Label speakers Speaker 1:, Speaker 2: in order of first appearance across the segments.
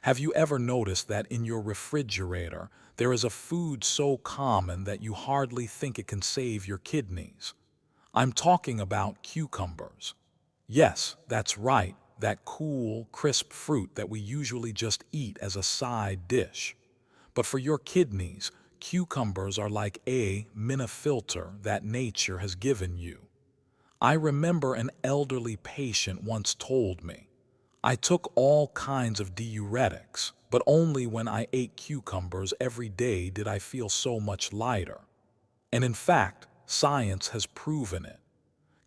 Speaker 1: Have you ever noticed that in your refrigerator there is a food so common that you hardly think it can save your kidneys? I'm talking about cucumbers. Yes, that's right, that cool, crisp fruit that we usually just eat as a side dish. But for your kidneys, cucumbers are like a mini filter that nature has given you. I remember an elderly patient once told me, I took all kinds of diuretics, but only when I ate cucumbers every day did I feel so much lighter. And in fact, science has proven it.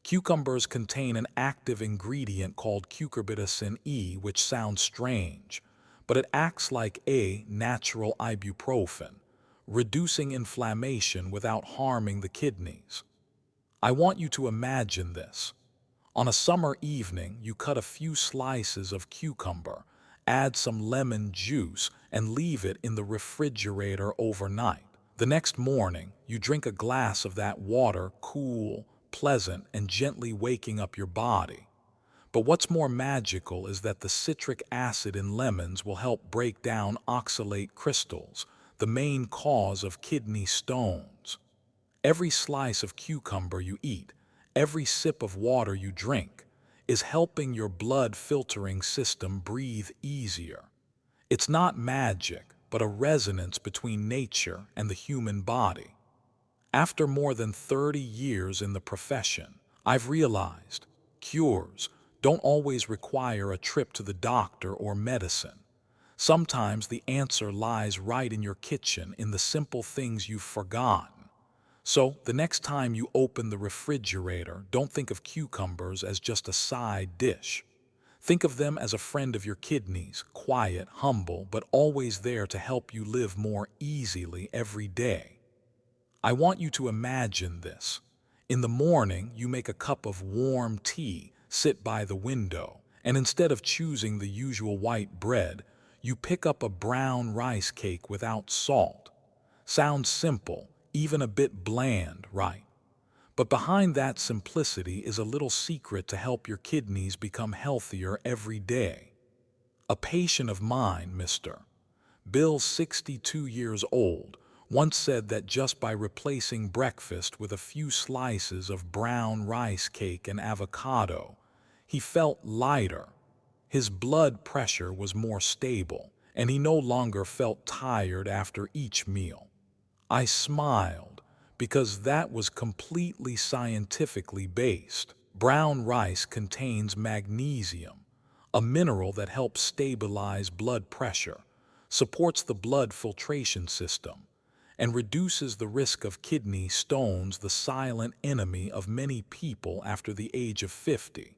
Speaker 1: Cucumbers contain an active ingredient called cucurbitacin E, which sounds strange, but it acts like a natural ibuprofen, reducing inflammation without harming the kidneys. I want you to imagine this. On a summer evening, you cut a few slices of cucumber, add some lemon juice, and leave it in the refrigerator overnight. The next morning, you drink a glass of that water, cool, pleasant, and gently waking up your body. But what's more magical is that the citric acid in lemons will help break down oxalate crystals, the main cause of kidney stones. Every slice of cucumber you eat, every sip of water you drink, is helping your blood filtering system breathe easier. It's not magic, but a resonance between nature and the human body. After more than 30 years in the profession, I've realized cures don't always require a trip to the doctor or medicine. Sometimes the answer lies right in your kitchen in the simple things you've forgotten. So, the next time you open the refrigerator, don't think of cucumbers as just a side dish. Think of them as a friend of your kidneys, quiet, humble, but always there to help you live more easily every day. I want you to imagine this. In the morning, you make a cup of warm tea, sit by the window, and instead of choosing the usual white bread, you pick up a brown rice cake without salt. Sounds simple, even a bit bland, right? But behind that simplicity is a little secret to help your kidneys become healthier every day. A patient of mine, Mr. Bill, 62 years old, once said that just by replacing breakfast with a few slices of brown rice cake and avocado, he felt lighter. His blood pressure was more stable, and he no longer felt tired after each meal. I smiled because that was completely scientifically based. Brown rice contains magnesium, a mineral that helps stabilize blood pressure, supports the blood filtration system, and reduces the risk of kidney stones, the silent enemy of many people after the age of 50.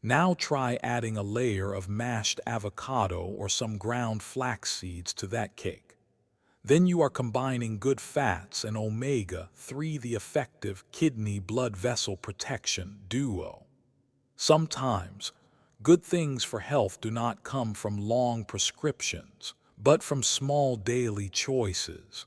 Speaker 1: Now try adding a layer of mashed avocado or some ground flax seeds to that cake. Then you are combining good fats and omega-3, the effective kidney blood vessel protection duo. Sometimes, good things for health do not come from long prescriptions, but from small daily choices.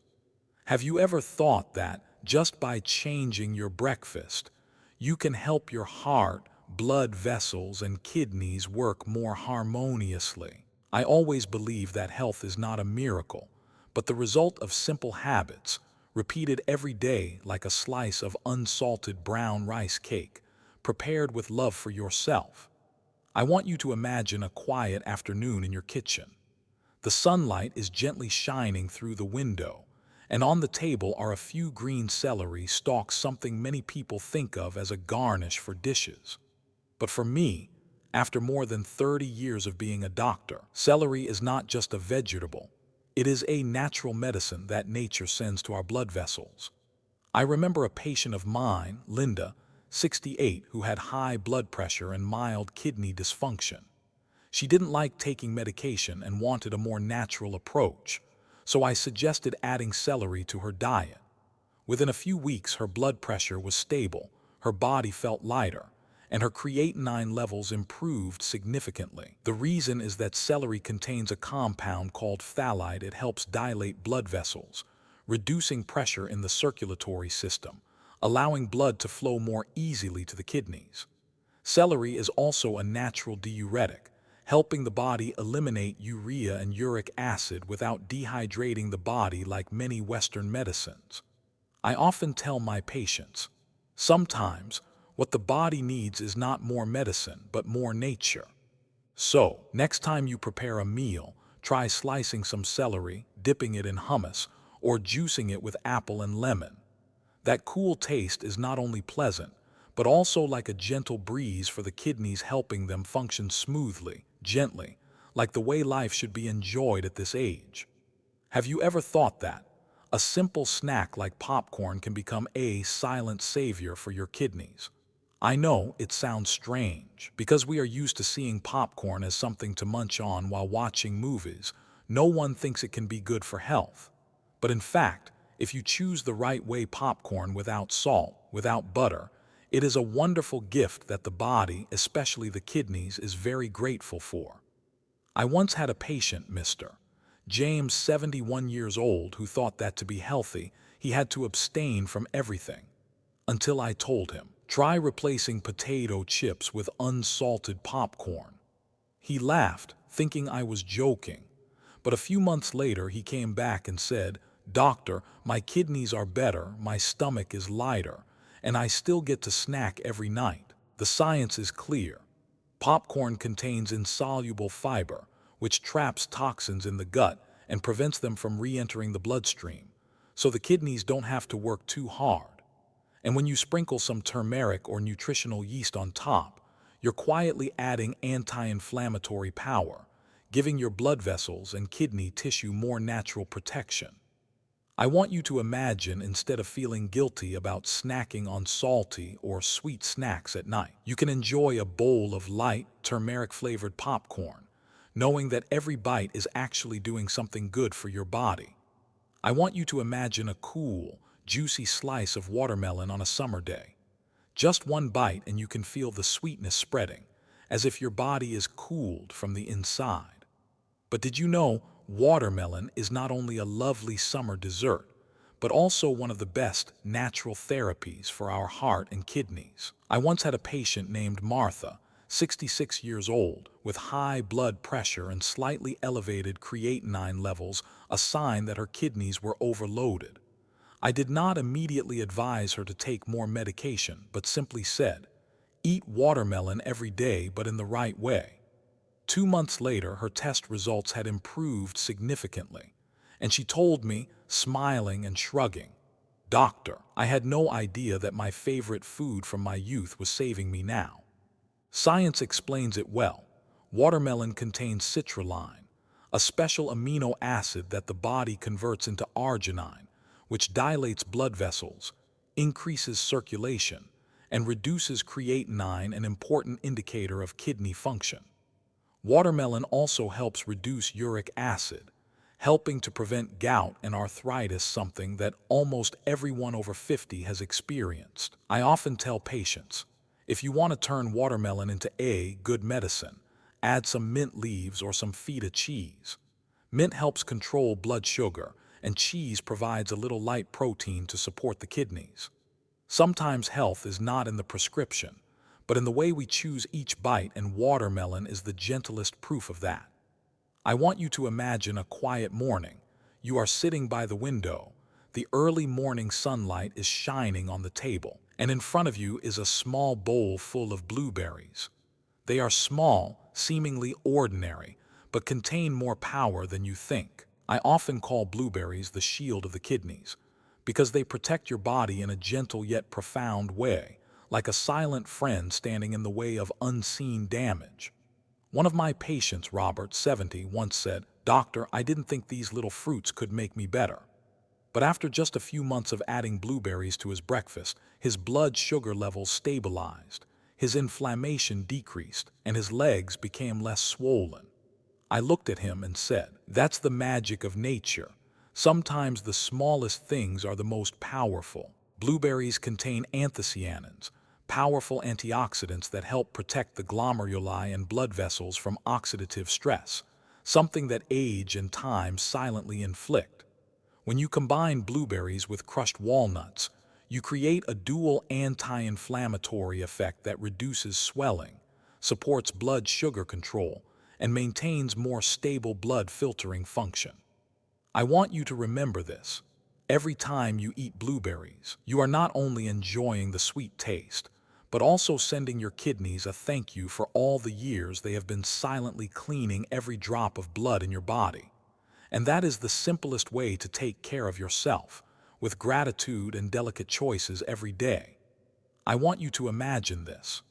Speaker 1: Have you ever thought that just by changing your breakfast, you can help your heart, blood vessels, and kidneys work more harmoniously? I always believe that health is not a miracle, but the result of simple habits, repeated every day like a slice of unsalted brown rice cake, prepared with love for yourself. I want you to imagine a quiet afternoon in your kitchen. The sunlight is gently shining through the window, and on the table are a few green celery stalks, something many people think of as a garnish for dishes. But for me, after more than 30 years of being a doctor, celery is not just a vegetable. It is a natural medicine that nature sends to our blood vessels. I remember a patient of mine, Linda, 68, who had high blood pressure and mild kidney dysfunction. She didn't like taking medication and wanted a more natural approach, so I suggested adding celery to her diet. Within a few weeks, her blood pressure was stable, her body felt lighter, and her creatinine levels improved significantly. The reason is that celery contains a compound called phthalate. It helps dilate blood vessels, reducing pressure in the circulatory system, allowing blood to flow more easily to the kidneys. Celery is also a natural diuretic, helping the body eliminate urea and uric acid without dehydrating the body like many Western medicines. I often tell my patients, sometimes what the body needs is not more medicine, but more nature. So, next time you prepare a meal, try slicing some celery, dipping it in hummus, or juicing it with apple and lemon. That cool taste is not only pleasant, but also like a gentle breeze for the kidneys, helping them function smoothly, gently, like the way life should be enjoyed at this age. Have you ever thought that a simple snack like popcorn can become a silent savior for your kidneys? I know it sounds strange, because we are used to seeing popcorn as something to munch on while watching movies. No one thinks it can be good for health. But in fact, if you choose the right way, popcorn without salt, without butter, it is a wonderful gift that the body, especially the kidneys, is very grateful for. I once had a patient, Mr. James, 71 years old, who thought that to be healthy, he had to abstain from everything. Until I told him, try replacing potato chips with unsalted popcorn. He laughed, thinking I was joking. But a few months later, he came back and said, "Doctor, my kidneys are better, my stomach is lighter, and I still get to snack every night. The science is clear. Popcorn contains insoluble fiber, which traps toxins in the gut and prevents them from re-entering the bloodstream, so the kidneys don't have to work too hard. And when you sprinkle some turmeric or nutritional yeast on top, you're quietly adding anti-inflammatory power, giving your blood vessels and kidney tissue more natural protection. I want you to imagine, instead of feeling guilty about snacking on salty or sweet snacks at night, you can enjoy a bowl of light, turmeric-flavored popcorn, knowing that every bite is actually doing something good for your body. I want you to imagine a cool, juicy slice of watermelon on a summer day. Just one bite and you can feel the sweetness spreading, as if your body is cooled from the inside. But did you know watermelon is not only a lovely summer dessert, but also one of the best natural therapies for our heart and kidneys? I once had a patient named Martha, 66 years old, with high blood pressure and slightly elevated creatinine levels, a sign that her kidneys were overloaded. I did not immediately advise her to take more medication, but simply said, eat watermelon every day, but in the right way. 2 months later, her test results had improved significantly, and she told me, smiling and shrugging, "Doctor, I had no idea that my favorite food from my youth was saving me now." Science explains it well. Watermelon contains citrulline, a special amino acid that the body converts into arginine, which dilates blood vessels, increases circulation, and reduces creatinine, an important indicator of kidney function. Watermelon also helps reduce uric acid, helping to prevent gout and arthritis, something that almost everyone over 50 has experienced. I often tell patients, if you want to turn watermelon into a good medicine, add some mint leaves or some feta cheese. Mint helps control blood sugar, and cheese provides a little light protein to support the kidneys. Sometimes health is not in the prescription, but in the way we choose each bite, and watermelon is the gentlest proof of that. I want you to imagine a quiet morning. You are sitting by the window. The early morning sunlight is shining on the table, and in front of you is a small bowl full of blueberries. They are small, seemingly ordinary, but contain more power than you think. I often call blueberries the shield of the kidneys, because they protect your body in a gentle yet profound way, like a silent friend standing in the way of unseen damage. One of my patients, Robert, 70, once said, "Doctor, I didn't think these little fruits could make me better." But after just a few months of adding blueberries to his breakfast, his blood sugar levels stabilized, his inflammation decreased, and his legs became less swollen. I looked at him and said, "That's the magic of nature. Sometimes the smallest things are the most powerful." Blueberries contain anthocyanins, powerful antioxidants that help protect the glomeruli and blood vessels from oxidative stress, something that age and time silently inflict. When you combine blueberries with crushed walnuts, you create a dual anti-inflammatory effect that reduces swelling, supports blood sugar control, and maintains more stable blood filtering function. I want you to remember this. Every time you eat blueberries, you are not only enjoying the sweet taste, but also sending your kidneys a thank you for all the years they have been silently cleaning every drop of blood in your body. And that is the simplest way to take care of yourself, with gratitude and delicate choices every day. I want you to imagine this.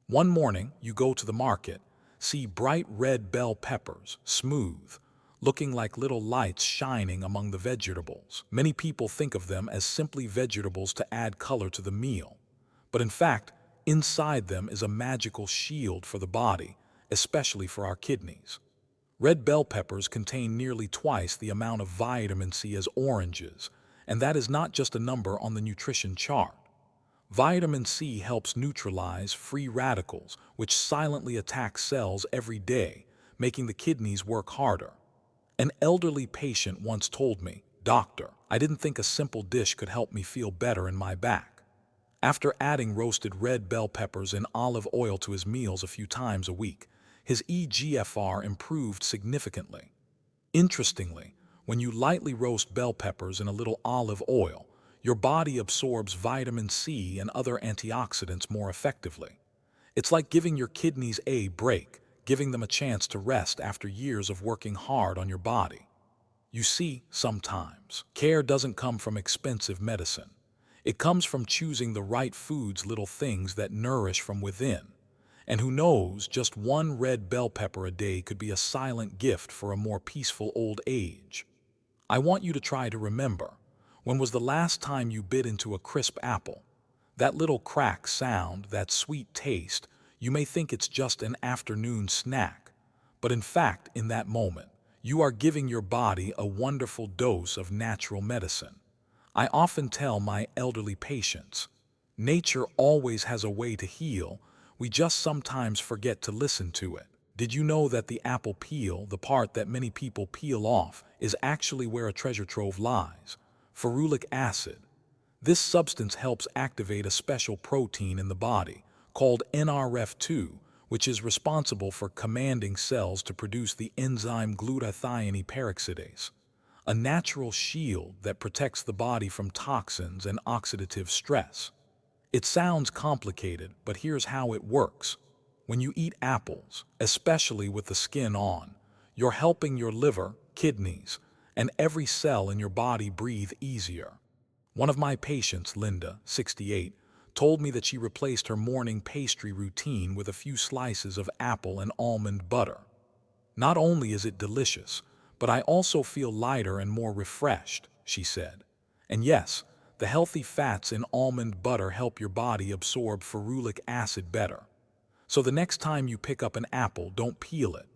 Speaker 1: One morning, you go to the market, see bright red bell peppers, smooth, looking like little lights shining among the vegetables. Many people think of them as simply vegetables to add color to the meal. But in fact, inside them is a magical shield for the body, especially for our kidneys. Red bell peppers contain nearly twice the amount of vitamin C as oranges, and that is not just a number on the nutrition chart. Vitamin C helps neutralize free radicals, which silently attack cells every day, making the kidneys work harder. An elderly patient once told me, "Doctor, I didn't think a simple dish could help me feel better in my back." After adding roasted red bell peppers and olive oil to his meals a few times a week, his eGFR improved significantly. Interestingly, when you lightly roast bell peppers in a little olive oil, your body absorbs vitamin C and other antioxidants more effectively. It's like giving your kidneys a break, giving them a chance to rest after years of working hard on your body. You see, sometimes, care doesn't come from expensive medicine. It comes from choosing the right foods, little things that nourish from within. And who knows, just one red bell pepper a day could be a silent gift for a more peaceful old age. I want you to try to remember, when was the last time you bit into a crisp apple? That little crack sound, that sweet taste, you may think it's just an afternoon snack. But in fact, in that moment, you are giving your body a wonderful dose of natural medicine. I often tell my elderly patients, nature always has a way to heal, we just sometimes forget to listen to it. Did you know that the apple peel, the part that many people peel off, is actually where a treasure trove lies? Ferulic acid. This substance helps activate a special protein in the body, called NRF2, which is responsible for commanding cells to produce the enzyme glutathione peroxidase, a natural shield that protects the body from toxins and oxidative stress. It sounds complicated, but here's how it works. When you eat apples, especially with the skin on, you're helping your liver, kidneys, and every cell in your body breathe easier. One of my patients, Linda, 68, told me that she replaced her morning pastry routine with a few slices of apple and almond butter. Not only is it delicious, but I also feel lighter and more refreshed, she said. And yes, the healthy fats in almond butter help your body absorb ferulic acid better. So the next time you pick up an apple, don't peel it.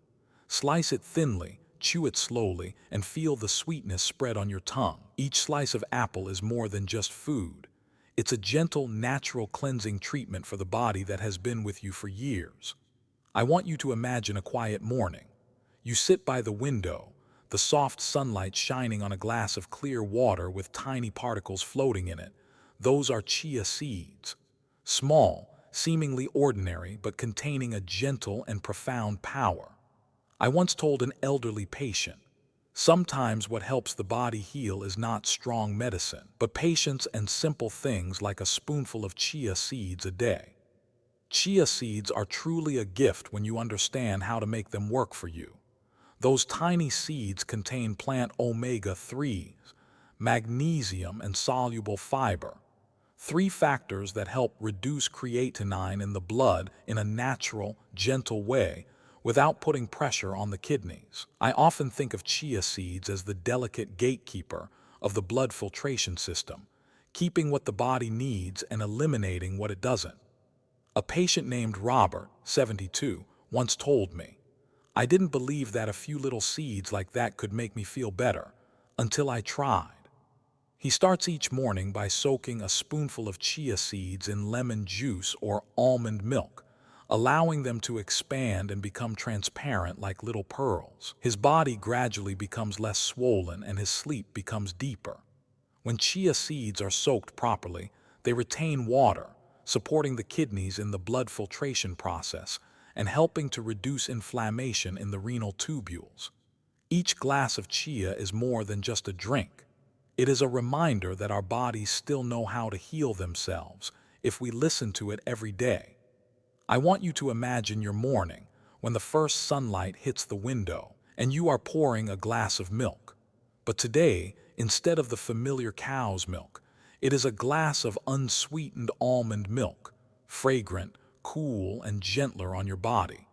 Speaker 1: Slice it thinly, chew it slowly, and feel the sweetness spread on your tongue. Each slice of apple is more than just food. It's a gentle, natural cleansing treatment for the body that has been with you for years. I want you to imagine a quiet morning. You sit by the window, the soft sunlight shining on a glass of clear water with tiny particles floating in it. Those are chia seeds. Small, seemingly ordinary, but containing a gentle and profound power. I once told an elderly patient, sometimes what helps the body heal is not strong medicine, but patience and simple things like a spoonful of chia seeds a day. Chia seeds are truly a gift when you understand how to make them work for you. Those tiny seeds contain plant omega-3s, magnesium, and soluble fiber, three factors that help reduce creatinine in the blood in a natural, gentle way without putting pressure on the kidneys. I often think of chia seeds as the delicate gatekeeper of the blood filtration system, keeping what the body needs and eliminating what it doesn't. A patient named Robert, 72, once told me, "I didn't believe that a few little seeds like that could make me feel better, until I tried." He starts each morning by soaking a spoonful of chia seeds in lemon juice or almond milk, allowing them to expand and become transparent like little pearls. His body gradually becomes less swollen and his sleep becomes deeper. When chia seeds are soaked properly, they retain water, supporting the kidneys in the blood filtration process, and helping to reduce inflammation in the renal tubules. Each glass of chia is more than just a drink. It is a reminder that our bodies still know how to heal themselves if we listen to it every day. I want you to imagine your morning when the first sunlight hits the window and you are pouring a glass of milk. But today, instead of the familiar cow's milk, it is a glass of unsweetened almond milk, fragrant, cool, and gentler on your body.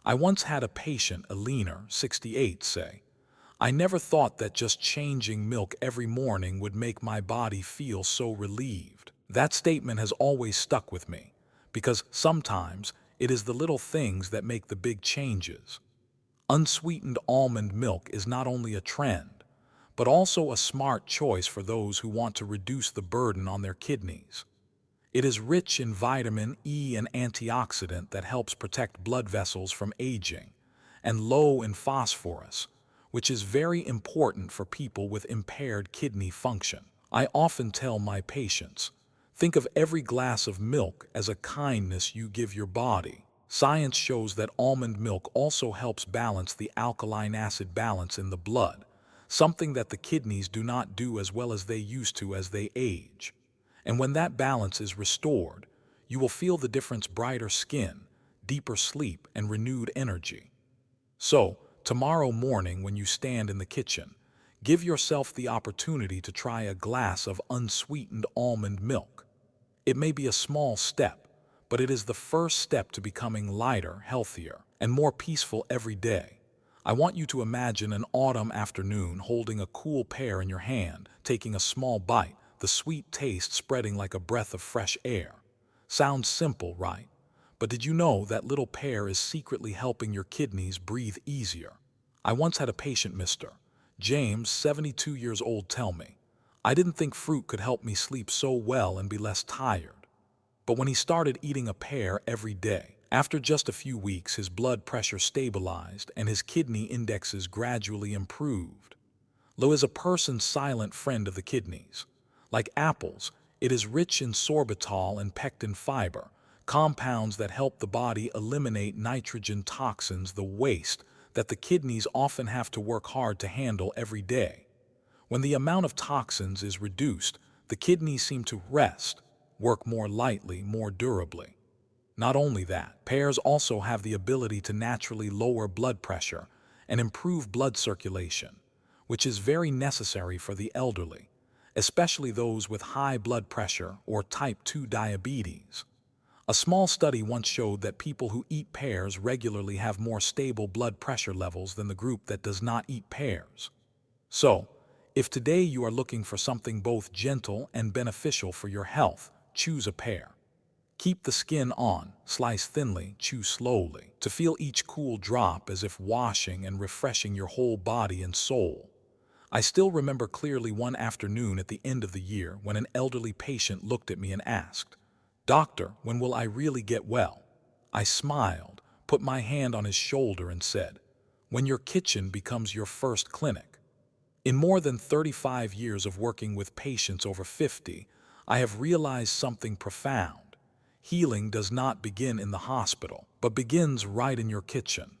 Speaker 1: I once had a patient, a leaner, 68, say, "I never thought that just changing milk every morning would make my body feel so relieved." That statement has always stuck with me, because sometimes it is the little things that make the big changes. Unsweetened almond milk is not only a trend, but also a smart choice for those who want to reduce the burden on their kidneys. It is rich in vitamin E, an antioxidant that helps protect blood vessels from aging, and low in phosphorus, which is very important for people with impaired kidney function. I often tell my patients, think of every glass of milk as a kindness you give your body. Science shows that almond milk also helps balance the alkaline acid balance in the blood, something that the kidneys do not do as well as they used to as they age. And when that balance is restored, you will feel the difference: brighter skin, deeper sleep, and renewed energy. So, tomorrow morning when you stand in the kitchen, give yourself the opportunity to try a glass of unsweetened almond milk. It may be a small step, but it is the first step to becoming lighter, healthier, and more peaceful every day. I want you to imagine an autumn afternoon holding a cool pear in your hand, taking a small bite, the sweet taste spreading like a breath of fresh air. Sounds simple, right? But did you know that little pear is secretly helping your kidneys breathe easier? I once had a patient, Mr. James, 72 years old, tell me, "I didn't think fruit could help me sleep so well and be less tired." But when he started eating a pear every day, after just a few weeks, his blood pressure stabilized and his kidney indexes gradually improved. Lo is a person's silent friend of the kidneys. Like apples, it is rich in sorbitol and pectin fiber, compounds that help the body eliminate nitrogen toxins, the waste that the kidneys often have to work hard to handle every day. When the amount of toxins is reduced, the kidneys seem to rest, work more lightly, more durably. Not only that, pears also have the ability to naturally lower blood pressure and improve blood circulation, which is very necessary for the elderly, especially those with high blood pressure or type 2 diabetes. A small study once showed that people who eat pears regularly have more stable blood pressure levels than the group that does not eat pears. So, if today you are looking for something both gentle and beneficial for your health, choose a pear. Keep the skin on, slice thinly, chew slowly, to feel each cool drop as if washing and refreshing your whole body and soul. I still remember clearly one afternoon at the end of the year when an elderly patient looked at me and asked, "Doctor, when will I really get well?" I smiled, put my hand on his shoulder and said, "When your kitchen becomes your first clinic." In more than 35 years of working with patients over 50, I have realized something profound. Healing does not begin in the hospital, but begins right in your kitchen.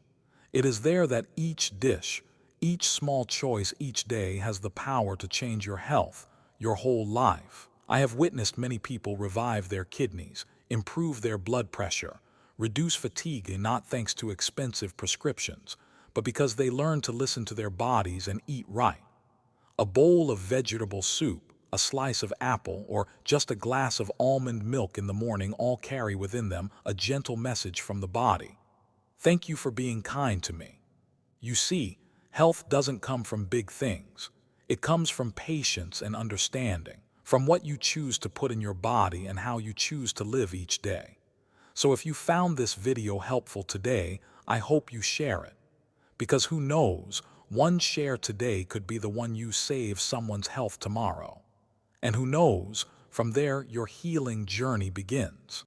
Speaker 1: It is there that each dish, each small choice each day has the power to change your health, your whole life. I have witnessed many people revive their kidneys, improve their blood pressure, reduce fatigue, not thanks to expensive prescriptions, but because they learned to listen to their bodies and eat right. A bowl of vegetable soup, a slice of apple, or just a glass of almond milk in the morning all carry within them a gentle message from the body. Thank you for being kind to me. You see, health doesn't come from big things. It comes from patience and understanding, from what you choose to put in your body and how you choose to live each day. So if you found this video helpful today, I hope you share it. Because who knows, one share today could be the one you save someone's health tomorrow. And who knows, from there your healing journey begins.